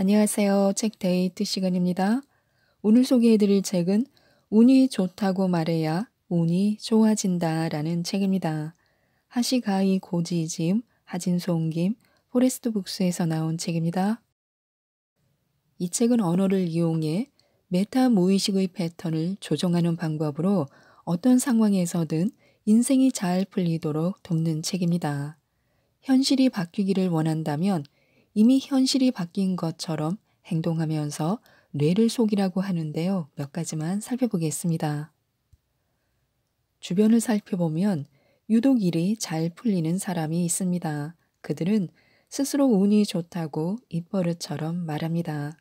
안녕하세요. 책 데이트 시간입니다. 오늘 소개해드릴 책은 운이 좋다고 말해야 운이 좋아진다라는 책입니다. 하시가이 고지짐, 하진소 옮김, 포레스트 북스에서 나온 책입니다. 이 책은 언어를 이용해 메타 무의식의 패턴을 조정하는 방법으로 어떤 상황에서든 인생이 잘 풀리도록 돕는 책입니다. 현실이 바뀌기를 원한다면 이미 현실이 바뀐 것처럼 행동하면서 뇌를 속이라고 하는데요. 몇 가지만 살펴보겠습니다. 주변을 살펴보면 유독 일이 잘 풀리는 사람이 있습니다. 그들은 스스로 운이 좋다고 입버릇처럼 말합니다.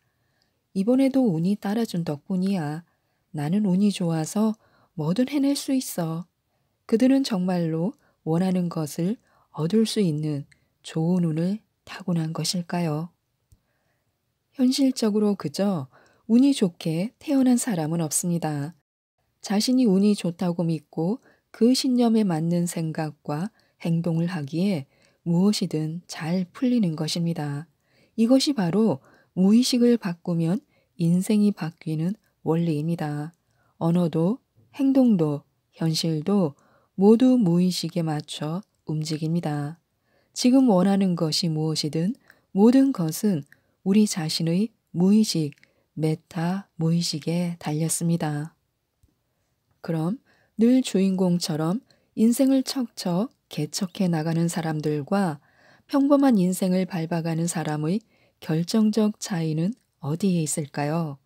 이번에도 운이 따라준 덕분이야. 나는 운이 좋아서 뭐든 해낼 수 있어. 그들은 정말로 원하는 것을 얻을 수 있는 좋은 운을 타고난 것일까요? 현실적으로 그저 운이 좋게 태어난 사람은 없습니다. 자신이 운이 좋다고 믿고 그 신념에 맞는 생각과 행동을 하기에 무엇이든 잘 풀리는 것입니다. 이것이 바로 무의식을 바꾸면 인생이 바뀌는 원리입니다. 언어도, 행동도, 현실도 모두 무의식에 맞춰 움직입니다. 지금 원하는 것이 무엇이든 모든 것은 우리 자신의 무의식, 메타 무의식에 달렸습니다. 그럼 늘 주인공처럼 인생을 척척 개척해 나가는 사람들과 평범한 인생을 밟아가는 사람의 결정적 차이는 어디에 있을까요?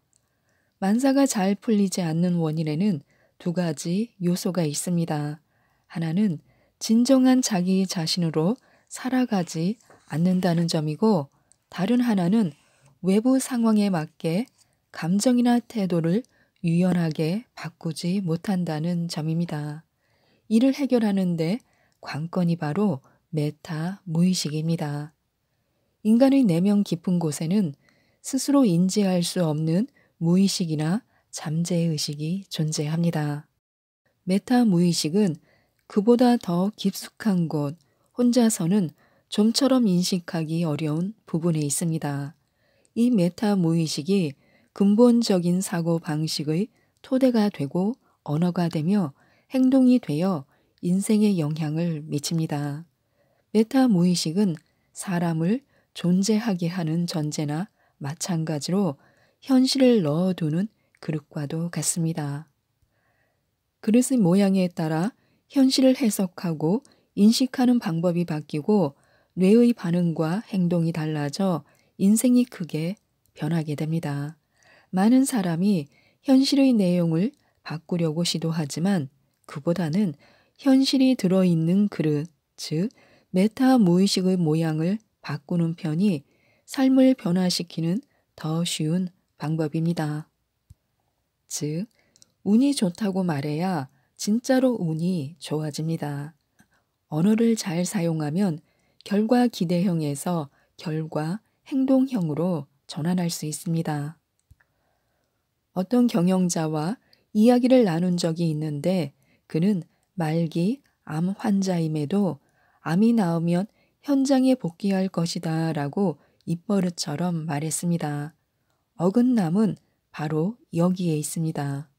만사가 잘 풀리지 않는 원인에는 두 가지 요소가 있습니다. 하나는 진정한 자기 자신으로 살아가지 않는다는 점이고, 다른 하나는 외부 상황에 맞게 감정이나 태도를 유연하게 바꾸지 못한다는 점입니다. 이를 해결하는데 관건이 바로 메타 무의식입니다. 인간의 내면 깊은 곳에는 스스로 인지할 수 없는 무의식이나 잠재의식이 존재합니다. 메타 무의식은 그보다 더 깊숙한 곳, 혼자서는 좀처럼 인식하기 어려운 부분에 있습니다. 이 메타 무의식이 근본적인 사고 방식의 토대가 되고 언어가 되며 행동이 되어 인생에 영향을 미칩니다. 메타 무의식은 사람을 존재하게 하는 전제나 마찬가지로 현실을 넣어두는 그릇과도 같습니다. 그릇의 모양에 따라 현실을 해석하고 인식하는 방법이 바뀌고 뇌의 반응과 행동이 달라져 인생이 크게 변하게 됩니다. 많은 사람이 현실의 내용을 바꾸려고 시도하지만 그보다는 현실이 들어있는 그릇, 즉 메타 무의식의 모양을 바꾸는 편이 삶을 변화시키는 더 쉬운 방법입니다. 즉, 운이 좋다고 말해야 진짜로 운이 좋아집니다. 언어를 잘 사용하면 결과 기대형에서 결과 행동형으로 전환할 수 있습니다. 어떤 경영자와 이야기를 나눈 적이 있는데 그는 말기 암 환자임에도 암이 나으면 현장에 복귀할 것이다 라고 입버릇처럼 말했습니다. 어긋남은 바로 여기에 있습니다.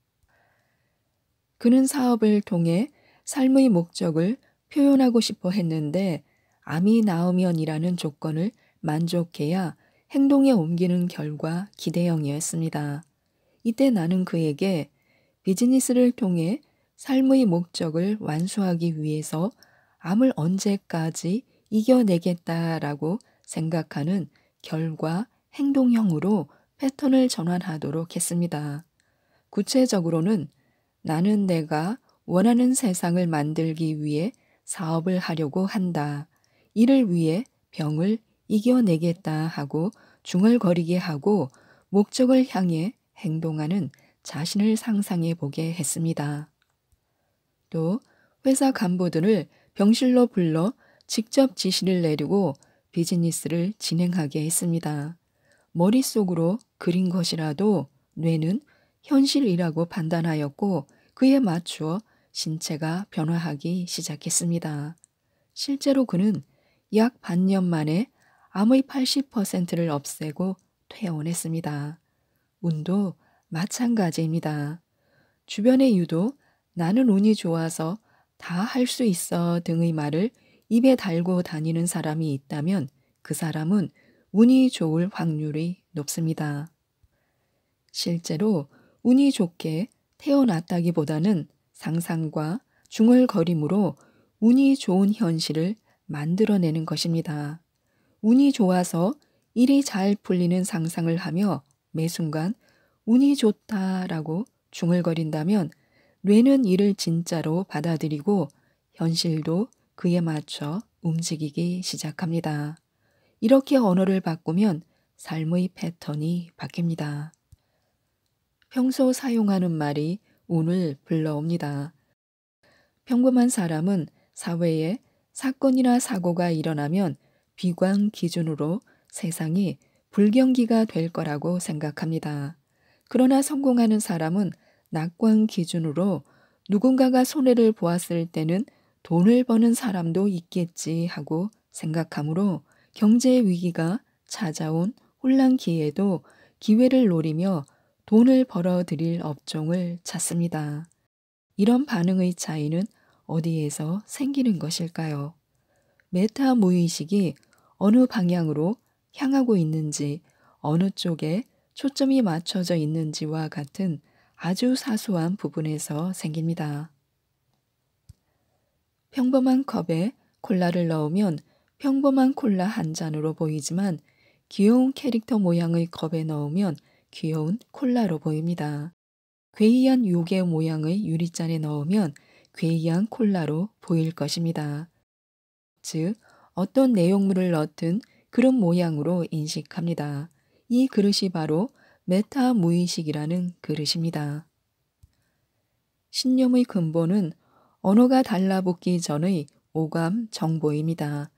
그는 사업을 통해 삶의 목적을 표현하고 싶어 했는데 암이 나으면이라는 조건을 만족해야 행동에 옮기는 결과 기대형이었습니다. 이때 나는 그에게 비즈니스를 통해 삶의 목적을 완수하기 위해서 암을 언제까지 이겨내겠다라고 생각하는 결과 행동형으로 패턴을 전환하도록 했습니다. 구체적으로는 나는 내가 원하는 세상을 만들기 위해 사업을 하려고 한다. 이를 위해 병을 이겨내겠다 하고 중얼거리게 하고 목적을 향해 행동하는 자신을 상상해 보게 했습니다. 또 회사 간부들을 병실로 불러 직접 지시를 내리고 비즈니스를 진행하게 했습니다. 머릿속으로 그린 것이라도 뇌는 현실이라고 판단하였고 그에 맞추어 신체가 변화하기 시작했습니다. 실제로 그는 약 반년 만에 암의 80%를 없애고 퇴원했습니다. 운도 마찬가지입니다. 주변에 유독 나는 운이 좋아서 다 할 수 있어 등의 말을 입에 달고 다니는 사람이 있다면 그 사람은 운이 좋을 확률이 높습니다. 실제로 운이 좋게 태어났다기보다는 상상과 중얼거림으로 운이 좋은 현실을 만들어내는 것입니다. 운이 좋아서 일이 잘 풀리는 상상을 하며 매 순간 운이 좋다라고 중얼거린다면 뇌는 이를 진짜로 받아들이고 현실도 그에 맞춰 움직이기 시작합니다. 이렇게 언어를 바꾸면 삶의 패턴이 바뀝니다. 평소 사용하는 말이 운을 불러옵니다. 평범한 사람은 사회에 사건이나 사고가 일어나면 비관 기준으로 세상이 불경기가 될 거라고 생각합니다. 그러나 성공하는 사람은 낙관 기준으로 누군가가 손해를 보았을 때는 돈을 버는 사람도 있겠지 하고 생각하므로 경제 위기가 찾아온 혼란기에도 기회를 노리며 돈을 벌어들일 업종을 찾습니다. 이런 반응의 차이는 어디에서 생기는 것일까요? 메타 무의식이 어느 방향으로 향하고 있는지, 어느 쪽에 초점이 맞춰져 있는지와 같은 아주 사소한 부분에서 생깁니다. 평범한 컵에 콜라를 넣으면 평범한 콜라 한 잔으로 보이지만 귀여운 캐릭터 모양의 컵에 넣으면 귀여운 콜라로 보입니다. 괴이한 요괴 모양의 유리잔에 넣으면 괴이한 콜라로 보일 것입니다. 즉, 어떤 내용물을 넣든 그런 모양으로 인식합니다. 이 그릇이 바로 메타 무의식이라는 그릇입니다. 신념의 근본은 언어가 달라붙기 전의 오감 정보입니다.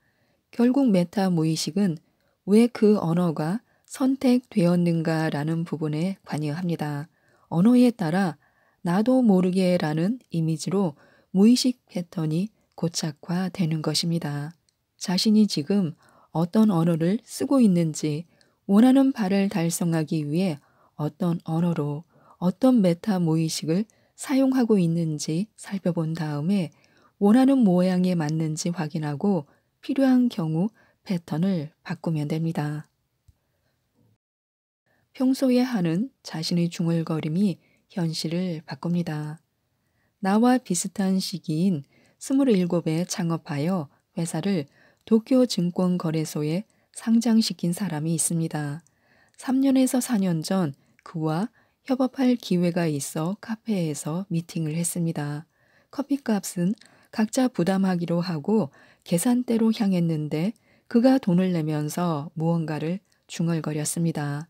결국 메타 무의식은 왜 그 언어가 선택되었는가라는 부분에 관여합니다. 언어에 따라 나도 모르게라는 이미지로 무의식 패턴이 고착화되는 것입니다. 자신이 지금 어떤 언어를 쓰고 있는지, 원하는 바를 달성하기 위해 어떤 언어로 어떤 메타 무의식을 사용하고 있는지 살펴본 다음에 원하는 모양에 맞는지 확인하고 필요한 경우 패턴을 바꾸면 됩니다. 평소에 하는 자신의 중얼거림이 현실을 바꿉니다. 나와 비슷한 시기인 27에 창업하여 회사를 도쿄 증권거래소에 상장시킨 사람이 있습니다. 3년에서 4년 전 그와 협업할 기회가 있어 카페에서 미팅을 했습니다. 커피값은 각자 부담하기로 하고 계산대로 향했는데 그가 돈을 내면서 무언가를 중얼거렸습니다.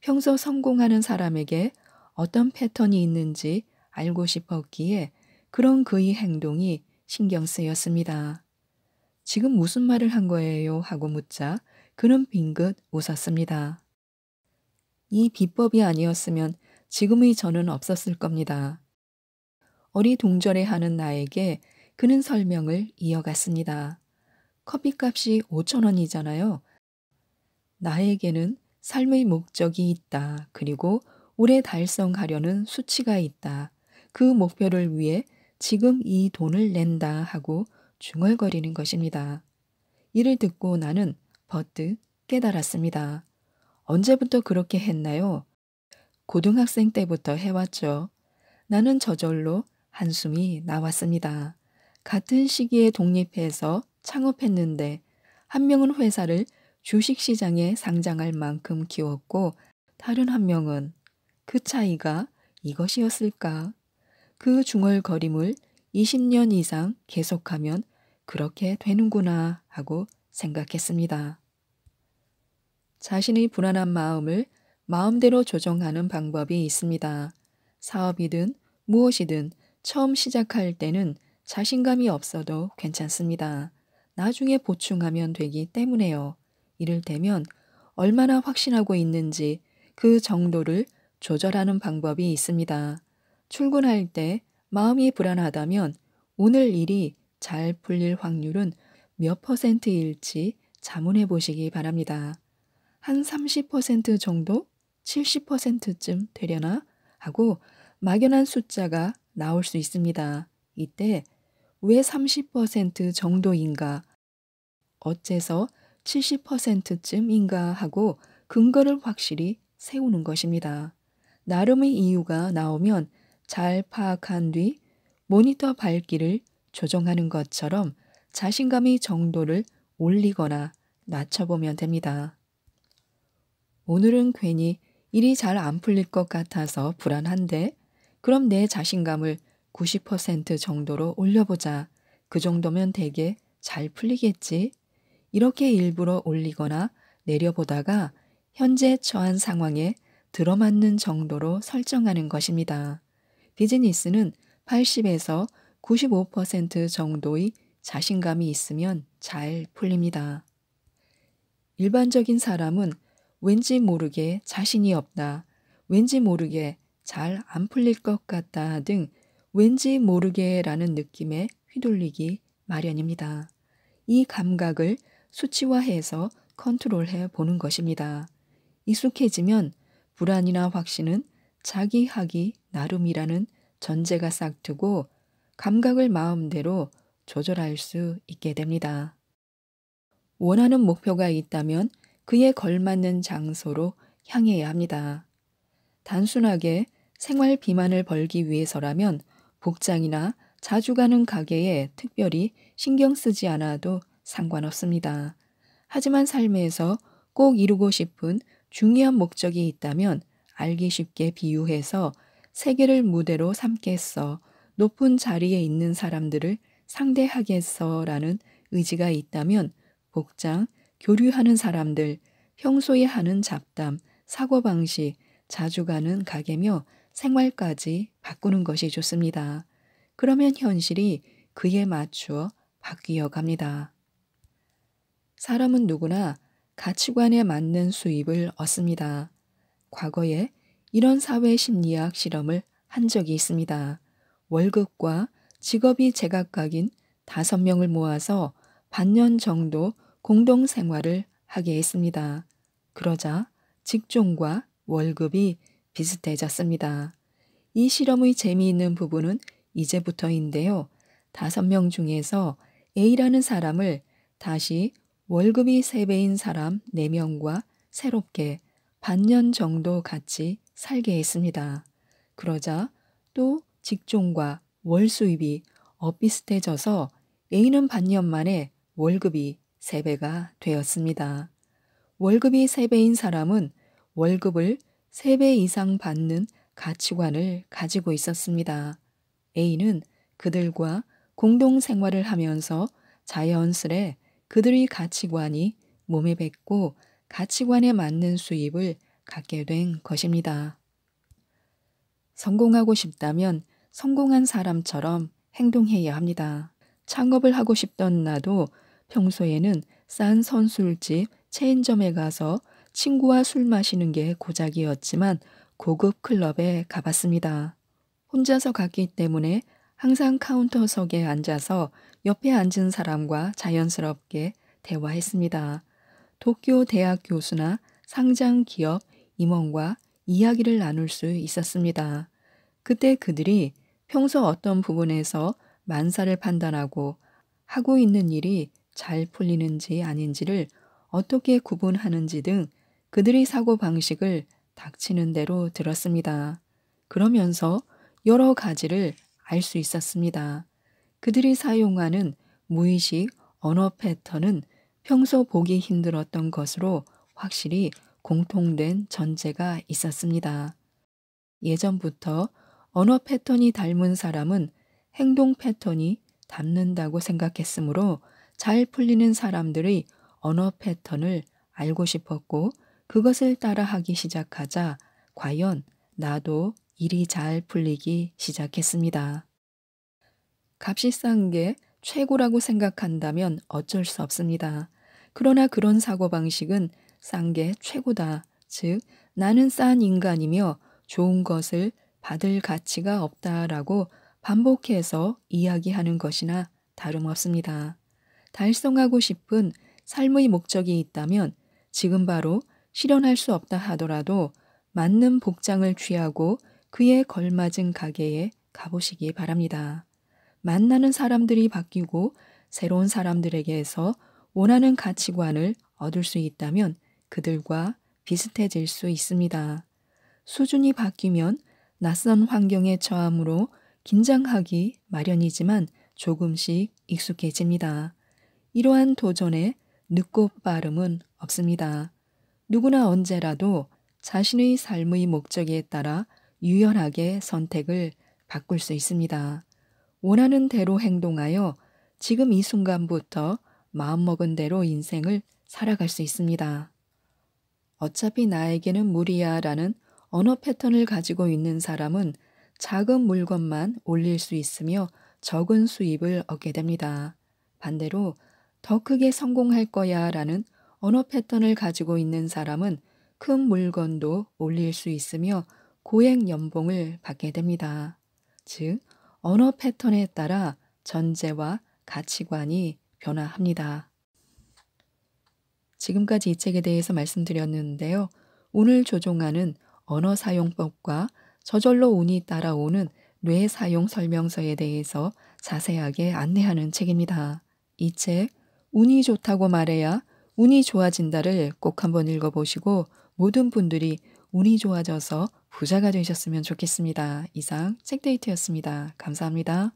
평소 성공하는 사람에게 어떤 패턴이 있는지 알고 싶었기에 그런 그의 행동이 신경 쓰였습니다. 지금 무슨 말을 한 거예요? 하고 묻자 그는 빙긋 웃었습니다. 이 비법이 아니었으면 지금의 저는 없었을 겁니다. 어리동절해하는 나에게 그는 설명을 이어갔습니다. 커피값이 5,000원이잖아요. 나에게는 삶의 목적이 있다. 그리고 올해 달성하려는 수치가 있다. 그 목표를 위해 지금 이 돈을 낸다 하고 중얼거리는 것입니다. 이를 듣고 나는 버뜩 깨달았습니다. 언제부터 그렇게 했나요? 고등학생 때부터 해왔죠. 나는 저절로 한숨이 나왔습니다. 같은 시기에 독립해서 창업했는데 한 명은 회사를 주식시장에 상장할 만큼 키웠고 다른 한 명은 그 차이가 이것이었을까? 그 중얼거림을 20년 이상 계속하면 그렇게 되는구나 하고 생각했습니다. 자신의 불안한 마음을 마음대로 조정하는 방법이 있습니다. 사업이든 무엇이든 처음 시작할 때는 자신감이 없어도 괜찮습니다. 나중에 보충하면 되기 때문에요. 이를테면 얼마나 확신하고 있는지 그 정도를 조절하는 방법이 있습니다. 출근할 때 마음이 불안하다면 오늘 일이 잘 풀릴 확률은 몇 %일지 자문해 보시기 바랍니다. 한 30% 정도? 70%쯤 되려나? 하고 막연한 숫자가 나올 수 있습니다. 이때 왜 30% 정도인가? 어째서 70%쯤인가 하고 근거를 확실히 세우는 것입니다. 나름의 이유가 나오면 잘 파악한 뒤 모니터 밝기를 조정하는 것처럼 자신감의 정도를 올리거나 낮춰보면 됩니다. 오늘은 괜히 일이 잘 안 풀릴 것 같아서 불안한데 그럼 내 자신감을 90% 정도로 올려보자. 그 정도면 되게 잘 풀리겠지. 이렇게 일부러 올리거나 내려보다가 현재 처한 상황에 들어맞는 정도로 설정하는 것입니다. 비즈니스는 80에서 95% 정도의 자신감이 있으면 잘 풀립니다. 일반적인 사람은 왠지 모르게 자신이 없다, 왠지 모르게 잘 안 풀릴 것 같다 등 왠지 모르게라는 느낌에 휘둘리기 마련입니다. 이 감각을 수치화해서 컨트롤해 보는 것입니다. 익숙해지면 불안이나 확신은 자기 하기 나름이라는 전제가 싹트고 감각을 마음대로 조절할 수 있게 됩니다. 원하는 목표가 있다면 그에 걸맞는 장소로 향해야 합니다. 단순하게 생활 비만을 벌기 위해서라면 복장이나 자주 가는 가게에 특별히 신경 쓰지 않아도 상관없습니다. 하지만 삶에서 꼭 이루고 싶은 중요한 목적이 있다면 알기 쉽게 비유해서 세계를 무대로 삼겠어, 높은 자리에 있는 사람들을 상대하겠어라는 의지가 있다면 복장, 교류하는 사람들, 평소에 하는 잡담, 사고방식, 자주 가는 가게며 생활까지 바꾸는 것이 좋습니다. 그러면 현실이 그에 맞추어 바뀌어 갑니다. 사람은 누구나 가치관에 맞는 수입을 얻습니다. 과거에 이런 사회 심리학 실험을 한 적이 있습니다. 월급과 직업이 제각각인 5명을 모아서 반년 정도 공동 생활을 하게 했습니다. 그러자 직종과 월급이 비슷해졌습니다. 이 실험의 재미있는 부분은 이제부터인데요. 5명 중에서 A라는 사람을 다시 월급이 3배인 사람 4명과 새롭게 반년 정도 같이 살게 했습니다. 그러자 또 직종과 월 수입이 엇비슷해져서 A는 반년 만에 월급이 3배가 되었습니다. 월급이 3배인 사람은 월급을 3배 이상 받는 가치관을 가지고 있었습니다. A는 그들과 공동 생활을 하면서 자연스레 그들의 가치관이 몸에 뱉고 가치관에 맞는 수입을 갖게 된 것입니다. 성공하고 싶다면 성공한 사람처럼 행동해야 합니다. 창업을 하고 싶던 나도 평소에는 싼 선술집, 체인점에 가서 친구와 술 마시는 게 고작이었지만 고급 클럽에 가봤습니다. 혼자서 갔기 때문에 항상 카운터석에 앉아서 옆에 앉은 사람과 자연스럽게 대화했습니다. 도쿄 대학 교수나 상장 기업 임원과 이야기를 나눌 수 있었습니다. 그때 그들이 평소 어떤 부분에서 만사를 판단하고 하고 있는 일이 잘 풀리는지 아닌지를 어떻게 구분하는지 등 그들의 사고방식을 닥치는 대로 들었습니다. 그러면서 여러 가지를 알 수 있었습니다. 그들이 사용하는 무의식 언어 패턴은 평소 보기 힘들었던 것으로 확실히 공통된 전제가 있었습니다. 예전부터 언어 패턴이 닮은 사람은 행동 패턴이 닮는다고 생각했으므로 잘 풀리는 사람들의 언어 패턴을 알고 싶었고 그것을 따라하기 시작하자 과연 나도 일이 잘 풀리기 시작했습니다. 값이 싼 게 최고라고 생각한다면 어쩔 수 없습니다. 그러나 그런 사고방식은 싼 게 최고다. 즉, 나는 싼 인간이며 좋은 것을 받을 가치가 없다라고 반복해서 이야기하는 것이나 다름없습니다. 달성하고 싶은 삶의 목적이 있다면 지금 바로 실현할 수 없다 하더라도 맞는 복장을 취하고 그에 걸맞은 가게에 가보시기 바랍니다. 만나는 사람들이 바뀌고 새로운 사람들에게서 원하는 가치관을 얻을 수 있다면 그들과 비슷해질 수 있습니다. 수준이 바뀌면 낯선 환경에 처함으로 긴장하기 마련이지만 조금씩 익숙해집니다. 이러한 도전에 늦고 빠름은 없습니다. 누구나 언제라도 자신의 삶의 목적에 따라 유연하게 선택을 바꿀 수 있습니다. 원하는 대로 행동하여 지금 이 순간부터 마음먹은 대로 인생을 살아갈 수 있습니다. 어차피 나에게는 무리야 라는 언어 패턴을 가지고 있는 사람은 작은 물건만 올릴 수 있으며 적은 수입을 얻게 됩니다. 반대로 더 크게 성공할 거야 라는 언어 패턴을 가지고 있는 사람은 큰 물건도 올릴 수 있으며 고액 연봉을 받게 됩니다. 즉, 언어 패턴에 따라 전제와 가치관이 변화합니다. 지금까지 이 책에 대해서 말씀드렸는데요. 오늘 조종하는 언어 사용법과 저절로 운이 따라오는 뇌 사용 설명서에 대해서 자세하게 안내하는 책입니다. 이 책, 운이 좋다고 말해야 운이 좋아진다를 꼭 한번 읽어보시고 모든 분들이 운이 좋아져서 부자가 되셨으면 좋겠습니다. 이상 책데이트였습니다. 감사합니다.